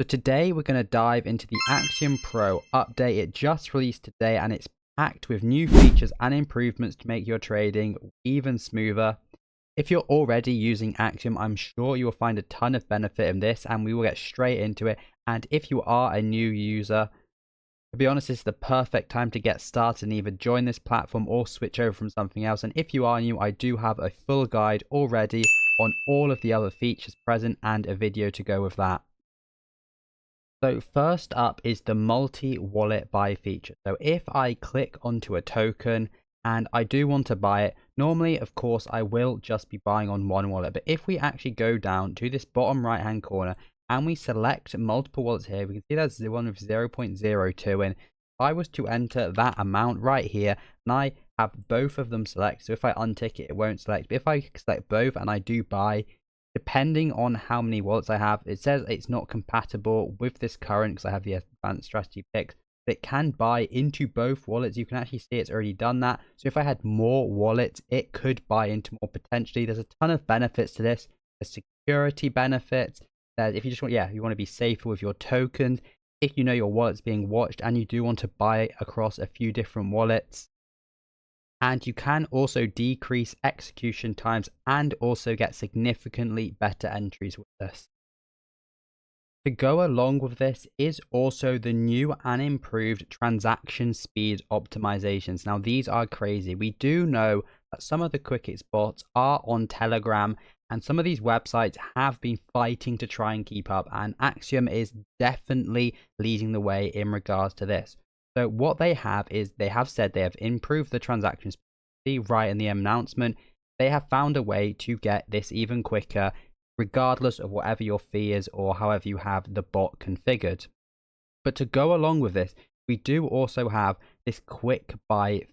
So today we're going to dive into the Axiom Pro update. It just released today and it's packed with new features and improvements to make your trading even smoother. If you're already using Axiom, I'm sure you will find a ton of benefit in this and we will get straight into it. And if you are a new user, to be honest, this is the perfect time to get started and either join this platform or switch over from something else. And if you are new, I do have a full guide already on all of the other features present and a video to go with that. So first up is the multi-wallet buy feature. So if I click onto a token and I do want to buy it, normally, of course, I will just be buying on one wallet. But if we actually go down to this bottom right-hand corner and we select multiple wallets here, we can see there's the one with 0.02. And if I was to enter that amount right here, and I have both of them selected, so if I untick it, it won't select. But if I select both and I do buy, depending on how many wallets I have, it says it's not compatible with this current because I have the advanced strategy picks. But it can buy into both wallets. You can actually see it's already done that. So if I had more wallets, it could buy into more potentially. There's a ton of benefits to this. There's security benefits. If you just want, you want to be safer with your tokens. If you know your wallet's being watched and you do want to buy across a few different wallets. And you can also decrease execution times and also get significantly better entries with this. To go along with this is also the new and improved transaction speed optimizations. Now, these are crazy. We do know that some of the quickest bots are on Telegram, and some of these websites have been fighting to try and keep up, and Axiom is definitely leading the way in regards to this. So what they have is they have said they have improved the transaction speed. Right in the announcement, they have found a way to get this even quicker, regardless of whatever your fee is or however you have the bot configured. But to go along with this, we do also have this quick buy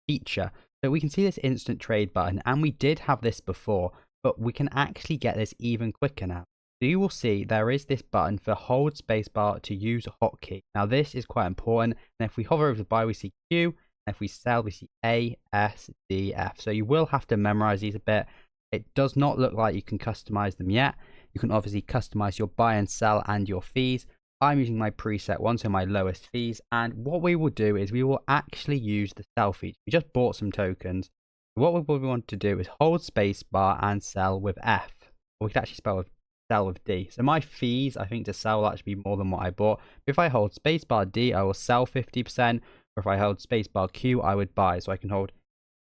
feature. So we can see this instant trade button, and we did have this before, but we can actually get this even quicker now. So you will see there is this button for hold spacebar to use hotkey. Now this is quite important, and if we hover over the buy, we see Q, and if we sell, we see A, S, D, F. So you will have to memorize these a bit. It does not look like you can customize them yet. You can obviously customize your buy and sell and your fees. I'm using my preset one, so my lowest fees. And what we will do is we will actually use the sell feature. We just bought some tokens. What we want to do is hold spacebar and sell with F. Or we could actually sell with D. So my fees, I think, to sell will actually be more than what I bought. But if I hold spacebar D, I will sell 50%. Or if I hold spacebar Q, I would buy. So I can hold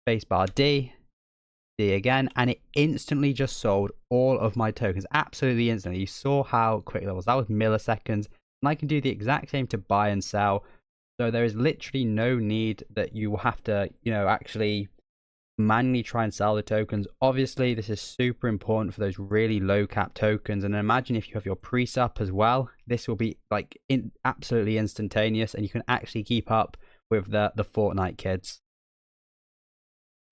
spacebar D again, and it instantly just sold all of my tokens. Absolutely instantly. You saw how quick that was. That was milliseconds. And I can do the exact same to buy and sell. So there is literally no need that you will have to, actually manually try and sell the tokens. Obviously, this is super important for those really low cap tokens. And imagine if you have your pre-sup as well, this will be like absolutely instantaneous, and you can actually keep up with the Fortnite kids.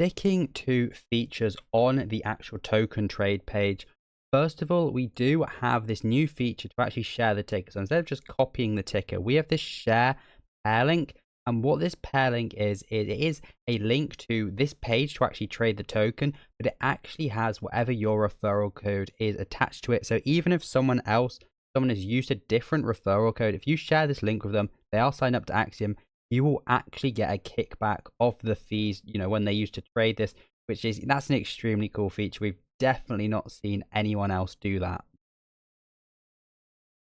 Sticking to features on the actual token trade page, first of all, we do have this new feature to actually share the ticker. So instead of just copying the ticker, we have this share pair link. And what this pair link is, it is a link to this page to actually trade the token, but it actually has whatever your referral code is attached to it. So even if someone has used a different referral code, if you share this link with them, they are signed up to Axiom, you will actually get a kickback of the fees, when they used to trade this, that's an extremely cool feature. We've definitely not seen anyone else do that.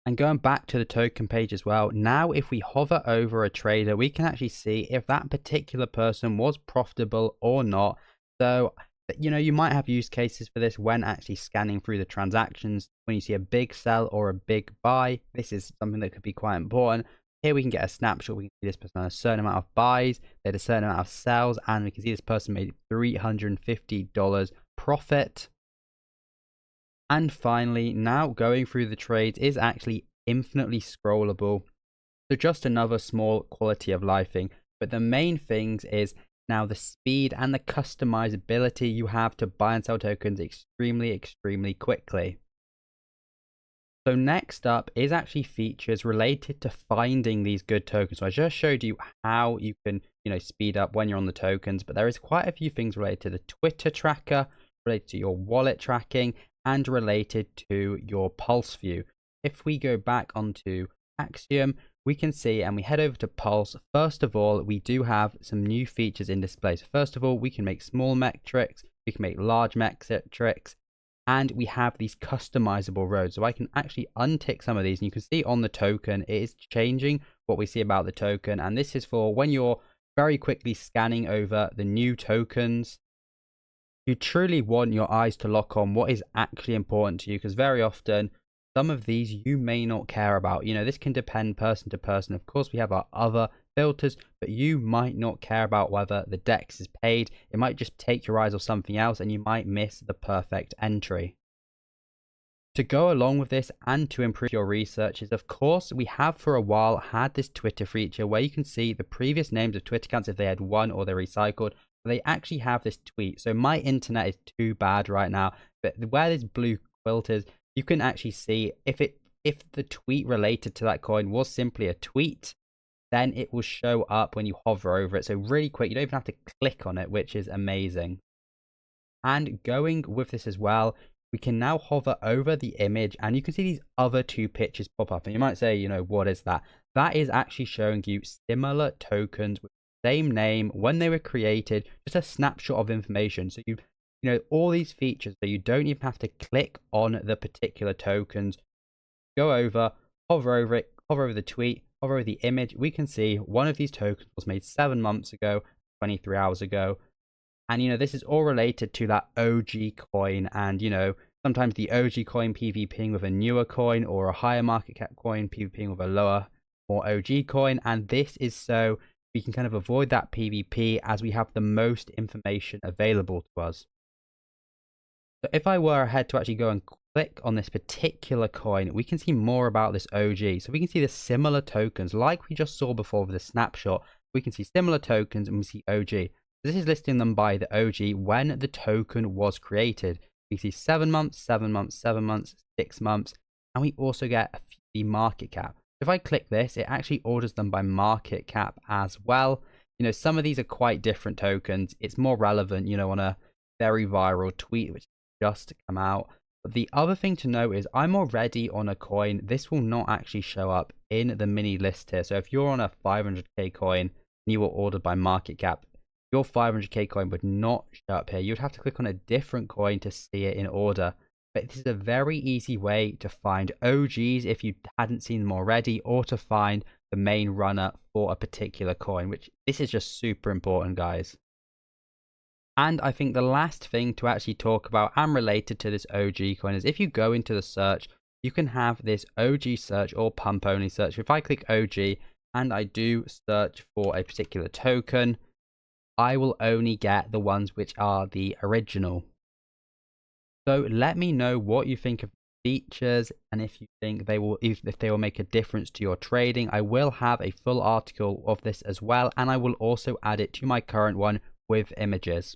And going back to the token page as well, now if we hover over a trader, we can actually see if that particular person was profitable or not. So, you might have use cases for this when actually scanning through the transactions. When you see a big sell or a big buy, this is something that could be quite important. Here we can get a snapshot. We can see this person had a certain amount of buys, they had a certain amount of sells, and we can see this person made $350 profit. And finally, now going through the trades is actually infinitely scrollable. So just another small quality of life thing. But the main things is now the speed and the customizability you have to buy and sell tokens extremely quickly. So next up is actually features related to finding these good tokens. So I just showed you how you can, speed up when you're on the tokens, but there is quite a few things related to the Twitter tracker, related to your wallet tracking, and related to your pulse view. if we go back onto Axiom, we can see, and we head over to Pulse. First of all, we do have some new features in display. So first of all, we can make small metrics, we can make large metrics, and we have these customizable roads. So I can actually untick some of these, and you can see on the token, it is changing what we see about the token. And this is for when you're very quickly scanning over the new tokens. You truly want your eyes to lock on what is actually important to you, because very often some of these you may not care about. This can depend person to person. Of course, we have our other filters, but you might not care about whether the DEX is paid. It might just take your eyes off something else, and you might miss the perfect entry. To go along with this and to improve your research is, of course, we have for a while had this Twitter feature where you can see the previous names of Twitter accounts if they had one or they're recycled. They actually have this tweet. So my internet is too bad right now, but where this blue quilt is, you can actually see if the tweet related to that coin was simply a tweet, then it will show up when you hover over it. So really quick, you don't even have to click on it, which is amazing. And going with this as well, we can now hover over the image and you can see these other two pictures pop up. And you might say, what is that? That is actually showing you similar tokens with the same name when they were created, just a snapshot of information. So all these features, so you don't even have to click on the particular tokens. Go over, hover over it, hover over the tweet, hover over the image. We can see one of these tokens was made 7 months ago, 23 hours ago. And, this is all related to that OG coin. And, sometimes the OG coin PvPing with a newer coin, or a higher market cap coin PvPing with a lower, more OG coin. And this is so we can kind of avoid that PvP as we have the most information available to us. So if I were ahead to actually go and click on this particular coin, we can see more about this OG. So we can see the similar tokens like we just saw before with the snapshot. We can see similar tokens and we see OG. This is listing them by the OG when the token was created. We see 7 months, 7 months, 7 months, 6 months, and we also get the market cap. If I click this, it actually orders them by market cap as well. Some of these are quite different tokens. It's more relevant, on a very viral tweet which just come out. But the other thing to note is I'm already on a coin. This will not actually show up in the mini list here. So if you're on a 500k coin and you were ordered by market cap, your 500k coin would not show up here. You'd have to click on a different coin to see it in order. But this is a very easy way to find OGs if you hadn't seen them already, or to find the main runner for a particular coin, which this is just super important, guys. And I think the last thing to actually talk about and related to this OG coin is if you go into the search, you can have this OG search or pump only search. If I click OG and I do search for a particular token, I will only get the ones which are the original. So let me know what you think of the features and if you think they will, if they will make a difference to your trading. I will have a full article of this as well, and I will also add it to my current one with images.